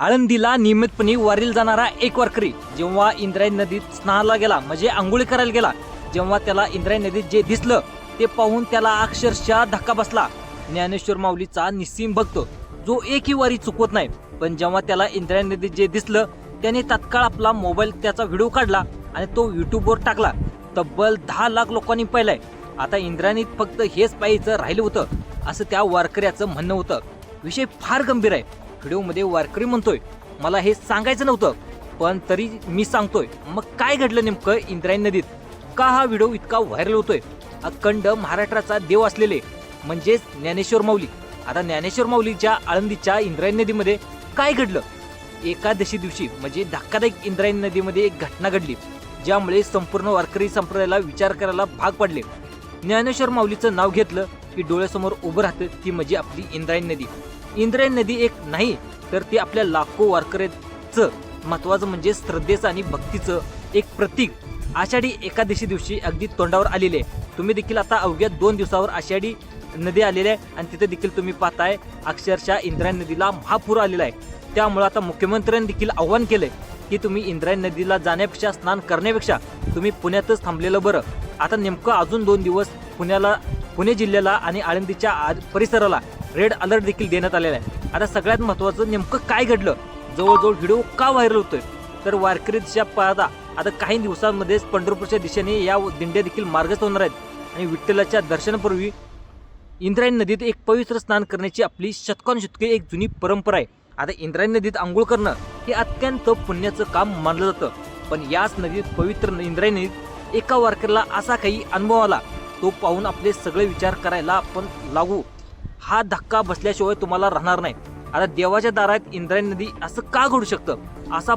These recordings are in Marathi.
आळंदीला नियमितपणे वारीला जाणारा एक वारकरी जेव्हा इंद्रायणी नदीत स्नानाला गेला, म्हणजे आंघोळी करायला गेला, जेव्हा त्याला इंद्रायणी नदीत जे दिसलं ते पाहून त्याला अक्षरशः धक्का बसला. ज्ञानेश्वर माऊलीचा निस्सीम भक्त जो एकही वारी चुकवत नाही, पण जेव्हा त्याला इंद्रायणी नदीत जे दिसलं त्याने तात्काळ आपला मोबाईल त्याचा व्हिडिओ काढला आणि तो युट्यूबवर टाकला. तब्बल 10 लाख लोकांनी पाहिलाय. आता इंद्रायणीत फक्त हेच पाहायचं राहिलं होतं असं त्या वारकऱ्याचं म्हणणं होतं. विषय फार गंभीर आहे. व्हिडिओमध्ये वारकरी म्हणतोय, मला हे सांगायचं नव्हतं पण तरी मी सांगतोय. मग काय घडलं नेमकं इंद्रायणी नदीत? का हा व्हिडिओ इतका व्हायरल होतोय? अखंड महाराष्ट्राचा देव असलेले म्हणजेच ज्ञानेश्वर माऊली. आता ज्ञानेश्वर माऊलीच्या आळंदीच्या इंद्रायणी नदीमध्ये काय घडलं? एकादशी दिवशी म्हणजे धक्कादायक इंद्रायणी नदीमध्ये एक घटना घडली ज्यामुळे संपूर्ण वारकरी संप्रदायाला विचार करायला भाग पडले. ज्ञानेश्वर माऊलीचं नाव घेतलं की डोळ्यासमोर उभं राहतं ती म्हणजे आपली इंद्रायणी नदी. इंद्रायणी नदी एक नाही तर ती आपल्या लाखो वारकऱ्यांचं महत्वाचं म्हणजे श्रद्धेचं आणि भक्तीचं एक प्रतीक आषाढी एकादशी दिवशी अगदी तोंडावर आलेले आहे. तुम्ही देखील आता अवघ्या 2 दिवसावर आषाढी नदी आलेली आहे आणि तिथे देखील तुम्ही पाहताय अक्षरशः इंद्रायणी नदीला महापूर आलेला आहे. त्यामुळे आता मुख्यमंत्र्यांनी देखील आव्हान केलंय की तुम्ही इंद्रायणी नदीला जाण्यापेक्षा स्नान करण्यापेक्षा तुम्ही पुण्यातच थांबलेलं बरं. आता नेमकं अजून 2 दिवस पुणे जिल्ह्याला आणि आळंदीच्या परिसराला रेड अलर्ट देखील देण्यात आलेला आहे. आता सगळ्यात महत्त्वाचं नेमकं काय घडलं, जवळजवळ व्हिडिओ का व्हायरल होतोय तर वारकरी दिशा पाहता आता काही दिवसांमध्येच पंढरपूरच्या दिशेने या दिंड्या देखील मार्गस्थ होणार आहेत आणि विठ्ठलाच्या दर्शनापूर्वी इंद्रायणी नदीत एक पवित्र स्नान करण्याची आपली शतकानुशतके एक जुनी परंपरा आहे. आता इंद्रायणी नदीत आंघोळ करणं हे अत्यंत पुण्याचं काम मानलं जातं. पण याच नदीत पवित्र इंद्रायणी नदीत एका वारकऱ्याला असा काही अनुभव आला तो पाहून आपले सगळे विचार करायला आपण लागू. हा धक्का बसल्याशिवाय तुम्हाला राहणार नाही. आता देवाच्या दारात इंद्रायणी नदी असं का घडू शकतं असा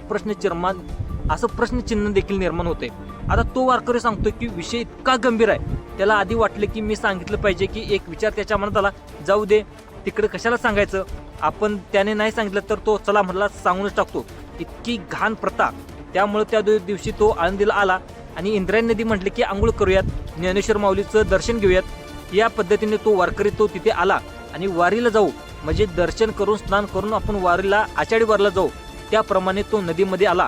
प्रश्नचिन्ह देखील निर्माण होते. आता तो वारकरी सांगतोय की विषय इतका गंभीर आहे त्याला आधी वाटले की मी सांगितलं पाहिजे की एक विचार त्याच्या मनात आला, जाऊ दे तिकडे कशाला सांगायचं, आपण त्याने नाही सांगितलं तर तो चला म्हणला सांगूनच टाकतो. इतकी घाण प्रथा. त्यामुळे त्या दिवशी तो आळंदीला आला आणि इंद्रायणी नदी म्हटले की आंघोळ करूयात, ज्ञानेश्वर माऊलीचं दर्शन घेऊयात. या पद्धतीने तो वारकरी तो तिथे आला आणि वारीला जाऊ म्हणजे दर्शन करून स्नान करून आपण वारीला आषाढी वारीला जाऊ त्याप्रमाणे तो नदीमध्ये आला.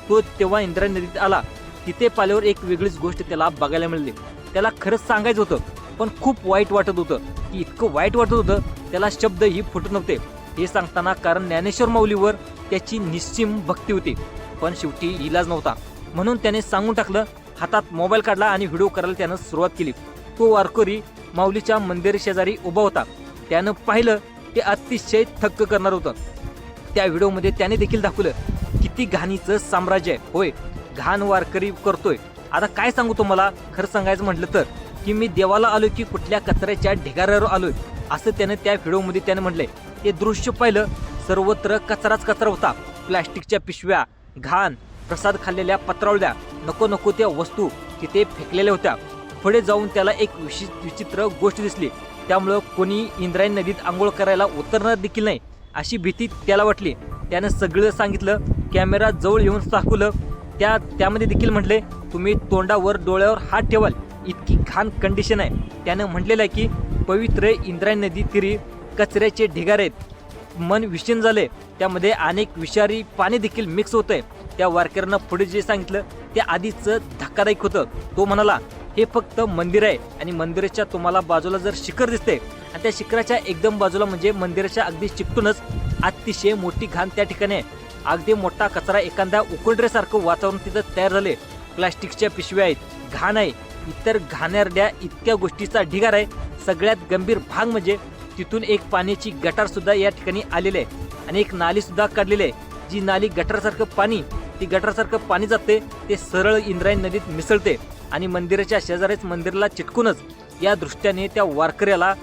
तो तेव्हा इंद्रायणी नदीत आला. तिथे पाल्यावर एक वेगळीच गोष्ट त्याला बघायला मिळाली. त्याला खरंच सांगायचं होतं पण खूप वाईट वाटत होतं की इतकं वाईट वाटत होतं त्याला शब्दही फुटत नव्हते हे सांगताना, कारण ज्ञानेश्वर माऊलीवर त्याची निस्सीम भक्ती होती. पण शेवटी इलाज नव्हता म्हणून त्याने सांगून टाकलं. हातात मोबाईल काढला आणि व्हिडिओ करायला त्यानं सुरुवात केली. तो वारकरी माऊलीच्या मंदिर शेजारी उभा होता. त्यानं पाहिलं ते अतिशय थक्क करणार होतं. त्या व्हिडिओमध्ये त्याने देखील दाखवलं किती घाणीचं साम्राज्य आहे. होय, घाण वारकरी करतोय. आता काय सांगू तुम्हाला, खरं सांगायचं म्हटलं तर की मी देवाला आलोय की कुठल्या कचऱ्याच्या ढिगाऱ्यावर आलोय असं त्यानं त्या व्हिडिओमध्ये त्यानं म्हटलंय. ते दृश्य पाहिलं, सर्वत्र कचराच कचरा होता. प्लॅस्टिकच्या पिशव्या, घाण, प्रसाद खाल्लेल्या पत्रावळ्या, नको नको त्या वस्तू तिथे फेकलेल्या होत्या. पुढे जाऊन त्याला एक विचित्र गोष्ट दिसली. त्यामुळं कोणी इंद्रायणी नदीत आंघोळ करायला उतरणार देखील नाही अशी भीती त्याला वाटली. त्यानं सगळं सांगितलं. कॅमेरा जवळ येऊन दाखवलं. त्यामध्ये देखील म्हटले, तुम्ही तोंडावर डोळ्यावर हात ठेवाल इतकी घाण कंडिशन आहे. त्यानं म्हटलेलं आहे की पवित्र इंद्रायणी नदी तीरी कचऱ्याचे ढिगारे आहेत. मन विषीण झाले, त्यामध्ये अनेक विषारी पाणी देखील मिक्स होत आहे. त्या वारकऱ्यांना पुढे जे सांगितलं ते आधीच धक्कादायक होतं. तो म्हणाला, हे फक्त मंदिर आहे आणि मंदिराच्या तुम्हाला बाजूला जर शिखर दिसते आणि त्या शिखराच्या एकदम बाजूला म्हणजे मंदिराच्या अगदी चिकटूनच अतिशय मोठी घाण त्या ठिकाणी आहे. अगदी मोठा कचरा, एखाद्या उकंड्रेसारखं वातावरण तिथं तयार झाले. प्लास्टिकच्या पिशव्या आहेत, घाण आहे, इतर घाणेरड्या इतक्या गोष्टीचा ढिगार आहे. सगळ्यात गंभीर भाग म्हणजे तिथून एक पाण्याची गटार सुद्धा या ठिकाणी आलेली आहे आणि एक नाली सुद्धा काढलेली आहे. जी नाली गटारसारखं पाणी जाते ते सरळ इंद्रायणी नदीत मिसळते आणि मंदिराच्या शेजारीच मंदिराला चिटकूनच या दृष्ट्याने त्या वारकऱ्याला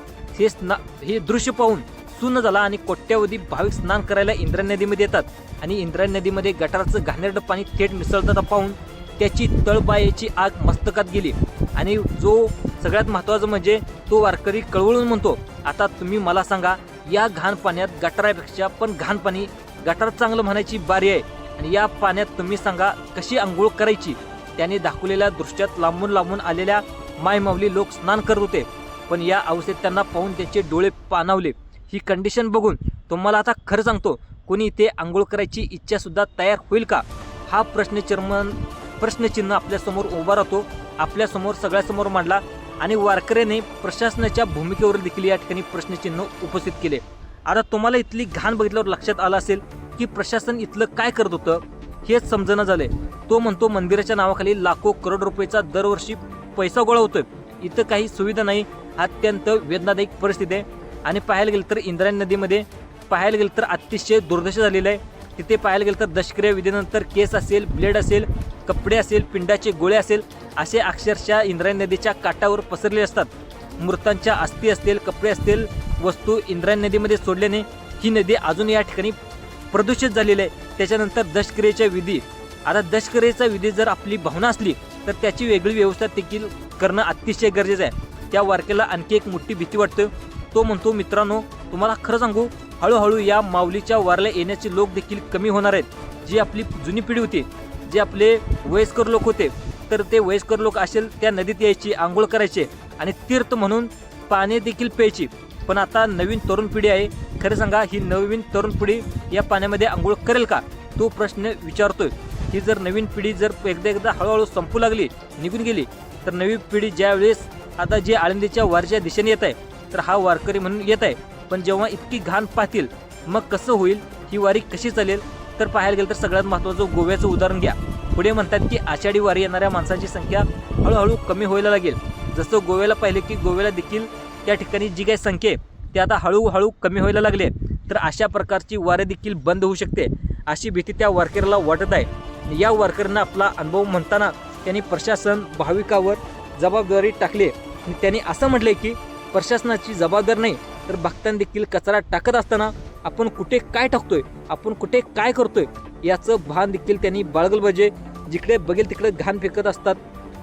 हे दृश्य पाहून सुन्न झाला आणि कोट्यावधी भाविक स्नान करायला इंद्रायणी नदीमध्ये येतात आणि इंद्रायणी नदीमध्ये गटाराचं घाणेरडं पाणी थेट मिसळताना पाहून त्याची तळपायाची आग मस्तकात गेली. आणि जो सगळ्यात महत्त्वाचं म्हणजे तो वारकरी कळवळून म्हणतो, आता तुम्ही मला सांगा, या घाण पाण्यात गटारापेक्षा पण घाण पाणी, गटार चांगलं म्हणायची बारी आहे आणि या पाण्यात तुम्ही सांगा कशी आंघोळ करायची. त्याने दाखवलेल्या दृश्यात लांबून लांबून आलेल्या मायमाऊली लोक स्नान करत होते. पण या अवस्थेत त्यांना पाहून त्यांचे डोळे पाणावले. ही कंडिशन बघून तुम्हाला आता खरं सांगतो कोणी इथे आंघोळ करायची इच्छासुद्धा तयार होईल का? हा प्रश्नचिन्ह आपल्यासमोर उभा राहतो, आपल्यासमोर सगळ्यासमोर मांडला आणि वारकऱ्याने प्रशासनाच्या भूमिकेवर देखील या ठिकाणी प्रश्नचिन्ह उपस्थित केले. आता तुम्हाला इथली घाण बघितल्यावर लक्षात आलं असेल की प्रशासन इथलं काय करत होतं हेच समजणं झालंय. तो म्हणतो मंदिराच्या नावाखाली लाखो करोड रुपयाचा दरवर्षी पैसा गोळा होतोय, इथं काही सुविधा नाही. अत्यंत वेदनादायक परिस्थिती आहे. आणि पाहायला गेलं तर इंद्रायणी नदीमध्ये पाहायला गेलं तर अतिशय दुर्दशा झालेलं आहे. तिथे पाहायला गेलं तर दशक्रिया विधीनंतर केस असेल, ब्लेड असेल, कपडे असेल, पिंडाचे गोळे असेल, असे अक्षरशः इंद्रायणी नदीच्या काठावर पसरले असतात. मृतांच्या अस्थी असतील, कपडे असतील, वस्तू इंद्रायणी नदीमध्ये सोडल्याने ही नदी अजून या ठिकाणी प्रदूषित झालेली आहे. त्याच्यानंतर दशक्रियेच्या विधी, आता दशक्रियेचा विधी जर आपली भावना असली तर त्याची वेगळी व्यवस्था देखील करणं अतिशय गरजेचं आहे. त्या वारकेला आणखी एक मोठी भीती वाटते. तो म्हणतो, मित्रांनो तुम्हाला खरं सांगू, हळूहळू या माऊलीच्या वारला येण्याचे लोक देखील कमी होणार आहेत. जी आपली जुनी पिढी होती, जे आपले वयस्कर लोक होते, तर ते वयस्कर लोक असेल त्या नदीत यायची, आंघोळ करायचे आणि तीर्थ म्हणून पाणी देखील प्यायची. पण आता नवीन तरुण पिढी आहे, खरं सांगा ही नवीन तरुण पिढी या पाण्यामध्ये आंघोळ करेल का? तो प्रश्न विचारतोय. ही जर नवीन पिढी जर एकदा हळूहळू संपू लागली, निघून गेली, तर नवी पिढी ज्यावेळेस आता जे आळंदीच्या वारच्या दिशेने येत आहे, तर हा वारकरी म्हणून येत आहे, पण जेव्हा इतकी घाण पाहतील मग कसं होईल, ही वारी कशी चालेल? तर पाहायला गेलं तर सगळ्यात महत्त्वाचं गोव्याचं उदाहरण घ्या. पुढे म्हणतात की आषाढी वारी येणाऱ्या माणसांची संख्या हळूहळू कमी व्हायला लागेल. जसं गोव्याला पाहिले की गोव्याला देखील त्या ठिकाणी जी काही संख्या आहे ते आता हळूहळू कमी व्हायला लागले, तर अशा प्रकारची वारी देखील बंद होऊ शकते अशी भीती त्या वारकऱ्याला वाटत आहे. या वारकऱ्यांना आपला अनुभव म्हणताना त्यांनी प्रशासन भाविकावर जबाबदारी टाकली. त्यांनी असं म्हटलंय की प्रशासनाची जबाबदारी नाही, तर भक्तांनी देखील कचरा टाकत असताना आपण कुठे काय टाकतोय, आपण कुठे काय करतोय याचं भान देखील त्यांनी बाळगलं पाहिजे. जिकडे बघेल तिकडे घाण फेकत असतात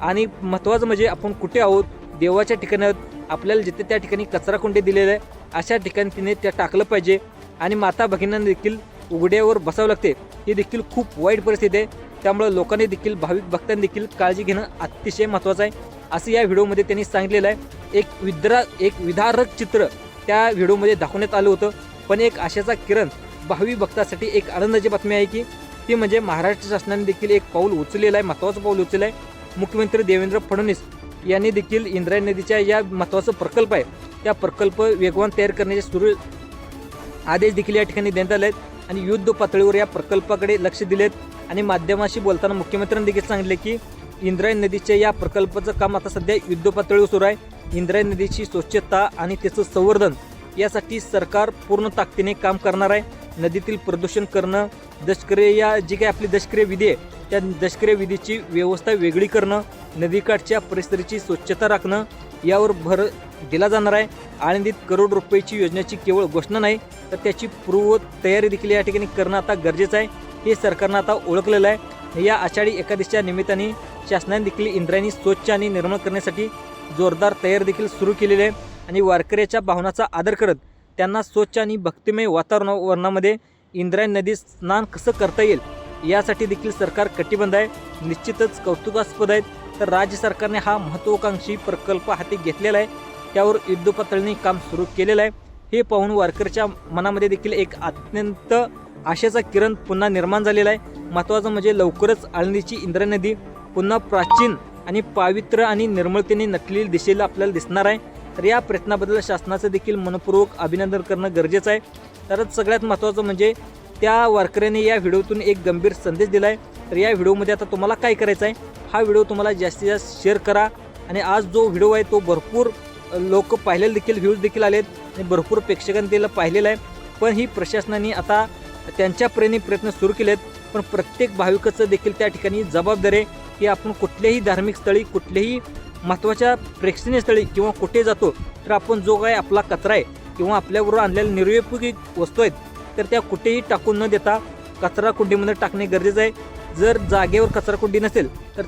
आणि महत्त्वाचं म्हणजे आपण कुठे आहोत, देवाच्या ठिकाणी आहोत, आपल्याला जिथे त्या ठिकाणी कचरा कुंडी दिलेलं आहे अशा ठिकाणी तिने त्या टाकलं पाहिजे. आणि माता भगिनींना देखील उघड्यावर बसावं लागते, ही देखील खूप वाईट परिस्थिती आहे. त्यामुळे लोकांनी देखील भाविक भक्तांनी देखील काळजी घेणं अतिशय महत्त्वाचं आहे असं या व्हिडिओमध्ये त्यांनी सांगितलेलं आहे. एक विदारक चित्र त्या व्हिडिओमध्ये दाखवण्यात आलं होतं. पण एक आशेचा किरण भाविक भक्तासाठी एक आनंदाची बातमी आहे की ती म्हणजे महाराष्ट्र शासनाने देखील एक पाऊल उचललेलं आहे, महत्त्वाचं पाऊल उचललं आहे. मुख्यमंत्री देवेंद्र फडणवीस यांनी देखील इंद्रायणी नदीच्या या महत्त्वाचा प्रकल्प आहे त्या प्रकल्प वेगवान तयार करण्याचे आदेश देखील या ठिकाणी देण्यात आले आहेत आणि युद्ध पातळीवर या प्रकल्पाकडे लक्ष दिलेत. आणि माध्यमाशी बोलताना मुख्यमंत्र्यांनी देखील सांगितले की इंद्रायणी नदीच्या या प्रकल्पाचं काम आता सध्या युद्ध पातळीवर सुरू आहे. इंद्रायणी नदीची स्वच्छता आणि त्याचं संवर्धन यासाठी सरकार पूर्ण ताकदीने काम करणार आहे. नदीतील प्रदूषण करणं, दशक्रिया जी काही आपली दशक्रिया विधी आहे त्या दशक्रिया विधीची व्यवस्था वेगळी करणं, नदीकाठच्या परिसराची स्वच्छता राखणं यावर भर दिला जाणार आहे. आळंदीत करोड रुपयाची योजनेची केवळ घोषणा नाही तर त्याची पूर्व तयारी देखील या ठिकाणी करणं आता गरजेचं आहे. हे सरकारनं आता ओळखलेलं आहे. या आषाढी एकादशीच्या निमित्ताने शासनाने देखील इंद्रायणी स्वच्छ आणि निर्मळ करण्यासाठी जोरदार तयारी देखील सुरू केलेली आहे. आणि वारकऱ्याच्या भावनाचा आदर करत त्यांना स्वच्छ आणि भक्तिमय वातावरणामध्ये इंद्रायणी नदी स्नान कसं करता येईल यासाठी देखील सरकार कटिबद्ध आहे. निश्चितच कौतुकास्पद आहेत. तर राज्य सरकारने हा महत्त्वाकांक्षी प्रकल्प हाती घेतलेला आहे, त्यावर युद्धपातळीने काम सुरू केलेलं आहे. हे पाहून वारकऱ्याच्या मनामध्ये देखील एक अत्यंत आशेचा किरण पुन्हा निर्माण झालेला आहे. महत्त्वाचं म्हणजे लवकरच आळंदीची इंद्रायणी नदी पुन्हा प्राचीन आणि पवित्र आणि निर्मळतेने नटलेली दिशेला आपल्याला दिसणार आहे. तर या प्रयत्नाबद्दल शासनाचं देखील मनपूर्वक अभिनंदन करणं गरजेचं आहे. तरच सगळ्यात महत्त्वाचं म्हणजे त्या वारकऱ्याने या व्हिडिओतून एक गंभीर संदेश दिला आहे. तर या व्हिडिओमध्ये आता तुम्हाला काय करायचं आहे, हा व्हिडिओ तुम्हाला जास्तीत जास्त शेअर करा. आणि आज जो व्हिडिओ आहे तो भरपूर लोक पाहिलेले देखील व्ह्यूज देखील आलेत आणि भरपूर प्रेक्षकांनी त्याला पाहिलेलं आहे. पण ही प्रशासनाने आता त्यांच्या प्रयत्न सुरू केलेत. पण प्रत्येक भाविकाचं देखील त्या ठिकाणी जबाबदारी आहे की आपण कुठल्याही धार्मिक स्थळी, कुठल्याही महत्त्वाच्या प्रेक्षणीय स्थळी किंवा कुठे जातो तर आपण जो काय आपला कचरा आहे किंवा आपल्याबरोबर आणलेल्या निर्योपयोगी वस्तू आहेत तर त्या कुठेही टाकून न देता कचरा कुंडीमध्ये टाकणे गरजेचं आहे. जर जागेवर कचरा कुंडी नसेल तर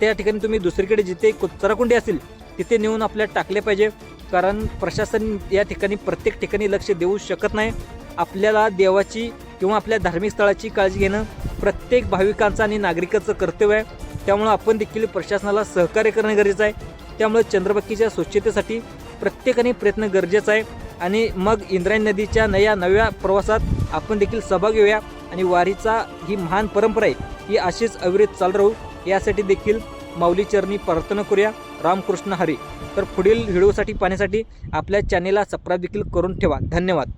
त्या ठिकाणी तुम्ही दुसरीकडे जिथे कचरा कुंडी असेल तिथे नेऊन आपल्याला टाकले पाहिजे. कारण प्रशासन या ठिकाणी प्रत्येक ठिकाणी लक्ष देऊ शकत नाही. आपल्याला देवाची किंवा आपल्या धार्मिक स्थळाची काळजी घेणं प्रत्येक भाविकांचं आणि नागरिकाचं कर्तव्य आहे. त्यामुळं आपण देखील प्रशासनाला सहकार्य करणं गरजेचं आहे. त्यामुळे चंद्रभागेच्या स्वच्छतेसाठी प्रत्येकाने प्रयत्न गरजेचा आहे. आणि मग इंद्रायणी नदीच्या नव्या प्रवासात आपण देखील सहभागी होऊया आणि वारीचा ही महान परंपरा आहे ही अशीच अविरत चालू राहू यासाठी देखील माऊली चरणी प्रार्थना करूया. रामकृष्ण हरी. तर पुढील व्हिडिओसाठी पाहण्यासाठी आपल्या चॅनेलला सबस्क्राईब देखील करून ठेवा. धन्यवाद.